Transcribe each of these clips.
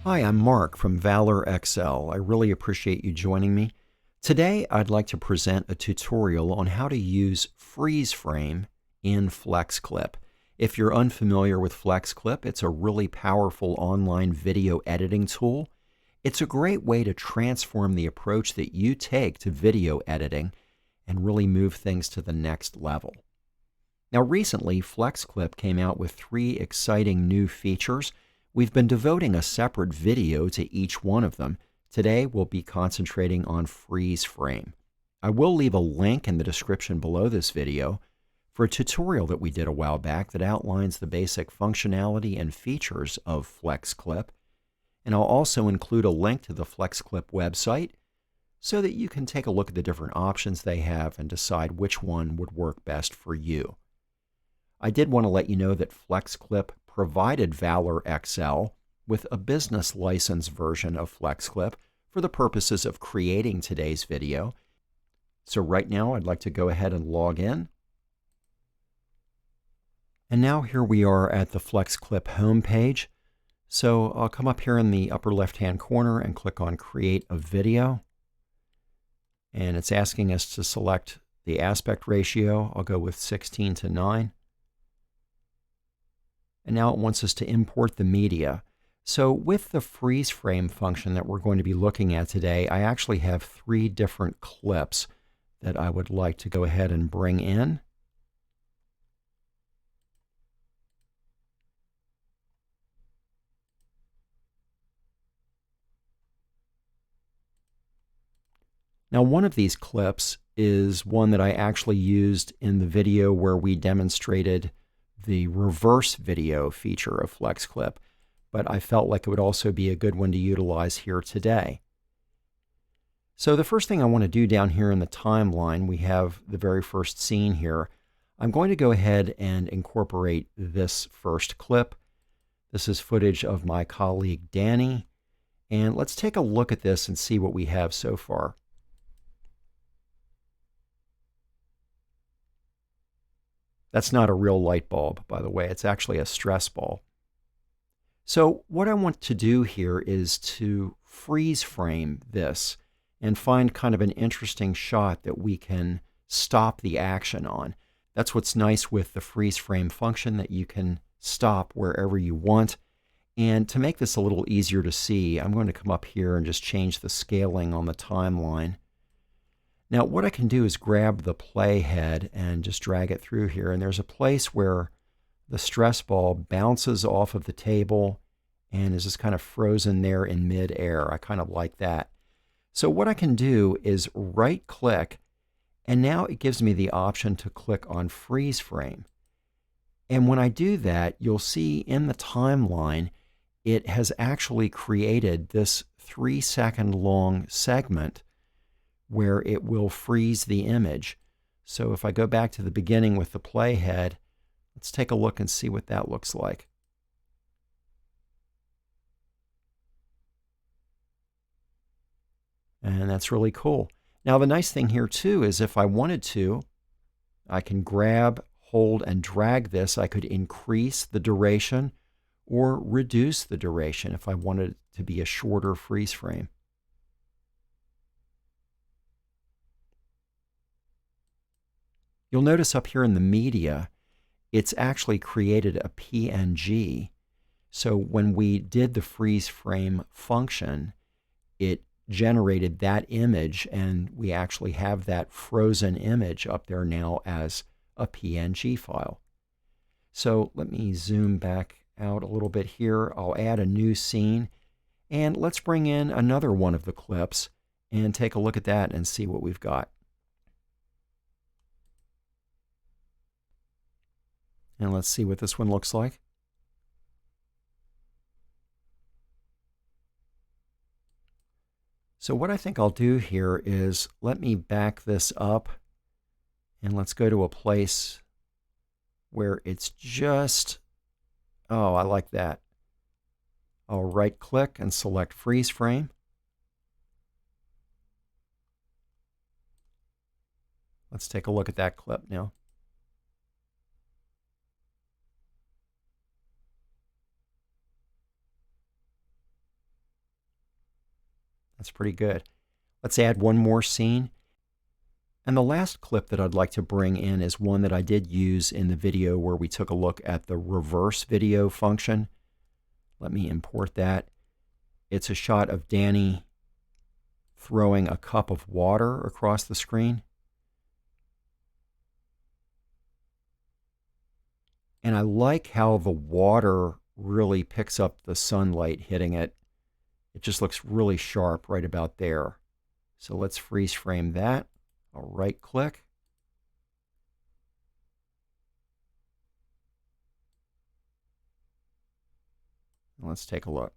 Hi, I'm Mark from Valor XL. I really appreciate you joining me. Today, I'd like to present a tutorial on how to use freeze frame in FlexClip. If you're unfamiliar with FlexClip, it's a really powerful online video editing tool. It's a great way to transform the approach that you take to video editing and really move things to the next level. Now, recently, FlexClip came out with 3 exciting new features. We've been devoting a separate video to each one of them. Today, we'll be concentrating on freeze frame. I will leave a link in the description below this video for a tutorial that we did a while back that outlines the basic functionality and features of FlexClip. And I'll also include a link to the FlexClip website so that you can take a look at the different options they have and decide which one would work best for you. I did want to let you know that FlexClip provided Valor XL with a business license version of FlexClip for the purposes of creating today's video. So right now I'd like to go ahead and log in. And now here we are at the FlexClip homepage. So I'll come up here in the upper left-hand corner and click on Create a Video. And it's asking us to select the aspect ratio. I'll go with 16:9. And now it wants us to import the media. So with the freeze frame function that we're going to be looking at today, I actually have 3 different clips that I would like to go ahead and bring in. Now, one of these clips is one that I actually used in the video where we demonstrated the reverse video feature of FlexClip, but I felt like it would also be a good one to utilize here today. So the first thing I want to do down here in the timeline, we have the very first scene here. I'm going to go ahead and incorporate this first clip. This is footage of my colleague Danny, and let's take a look at this and see what we have so far. That's not a real light bulb, by the way. It's actually a stress ball. So what I want to do here is to freeze frame this and find kind of an interesting shot that we can stop the action on. That's what's nice with the freeze frame function, that you can stop wherever you want. And to make this a little easier to see, I'm going to come up here and just change the scaling on the timeline. Now, what I can do is grab the playhead and just drag it through here. And there's a place where the stress ball bounces off of the table and is just kind of frozen there in midair. I kind of like that. So what I can do is right click, and now it gives me the option to click on freeze frame. And when I do that, you'll see in the timeline, it has actually created this 3-second long segment where it will freeze the image. So if I go back to the beginning with the playhead, let's take a look and see what that looks like. And that's really cool. Now the nice thing here too is if I wanted to, I can grab, hold, and drag this. I could increase the duration or reduce the duration if I wanted it to be a shorter freeze frame. You'll notice up here in the media, it's actually created a PNG. So when we did the freeze frame function, it generated that image, and we actually have that frozen image up there now as a PNG file. So let me zoom back out a little bit here. I'll add a new scene, and let's bring in another one of the clips and take a look at that and see what we've got. And let's see what this one looks like. So what I think I'll do here is let me back this up, and let's go to a place where it's just, oh, I like that. I'll right click and select freeze frame. Let's take a look at that clip now. That's pretty good. Let's add one more scene. And the last clip that I'd like to bring in is one that I did use in the video where we took a look at the reverse video function. Let me import that. It's a shot of Danny throwing a cup of water across the screen. And I like how the water really picks up the sunlight hitting it. It just looks really sharp right about there. So let's freeze frame that. I'll right click. Let's take a look.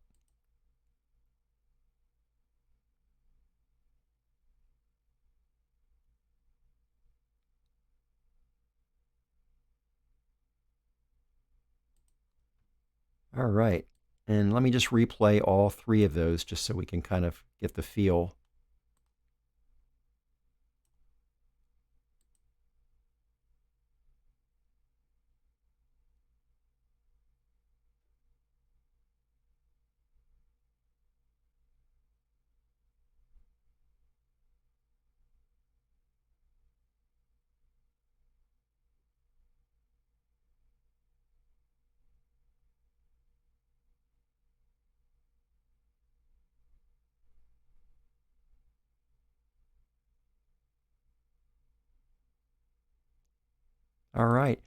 All right. And let me just replay all three of those just so we can kind of get the feel. All right.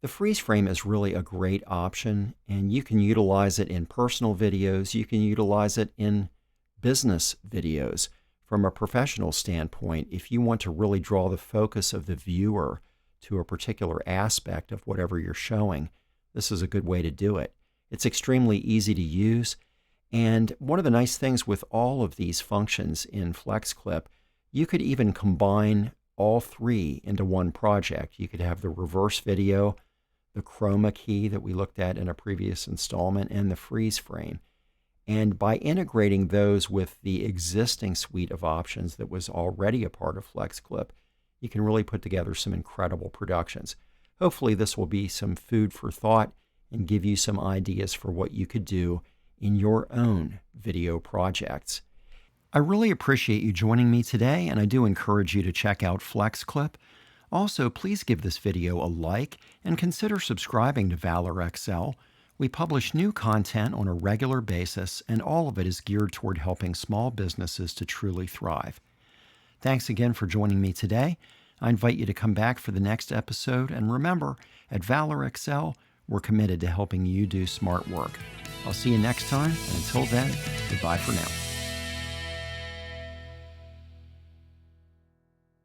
The freeze frame is really a great option, and you can utilize it in personal videos. You can utilize it in business videos. From a professional standpoint, if you want to really draw the focus of the viewer to a particular aspect of whatever you're showing, this is a good way to do it. It's extremely easy to use, and one of the nice things with all of these functions in FlexClip, you could even combine all three into one project. You could have the reverse video, the chroma key that we looked at in a previous installment, and the freeze frame. And by integrating those with the existing suite of options that was already a part of FlexClip, you can really put together some incredible productions. Hopefully this will be some food for thought and give you some ideas for what you could do in your own video projects. I really appreciate you joining me today, and I do encourage you to check out FlexClip. Also, please give this video a like and consider subscribing to Valor Excel. We publish new content on a regular basis, and all of it is geared toward helping small businesses to truly thrive. Thanks again for joining me today. I invite you to come back for the next episode, and remember, at Valor Excel, we're committed to helping you do smart work. I'll see you next time, and until then, goodbye for now.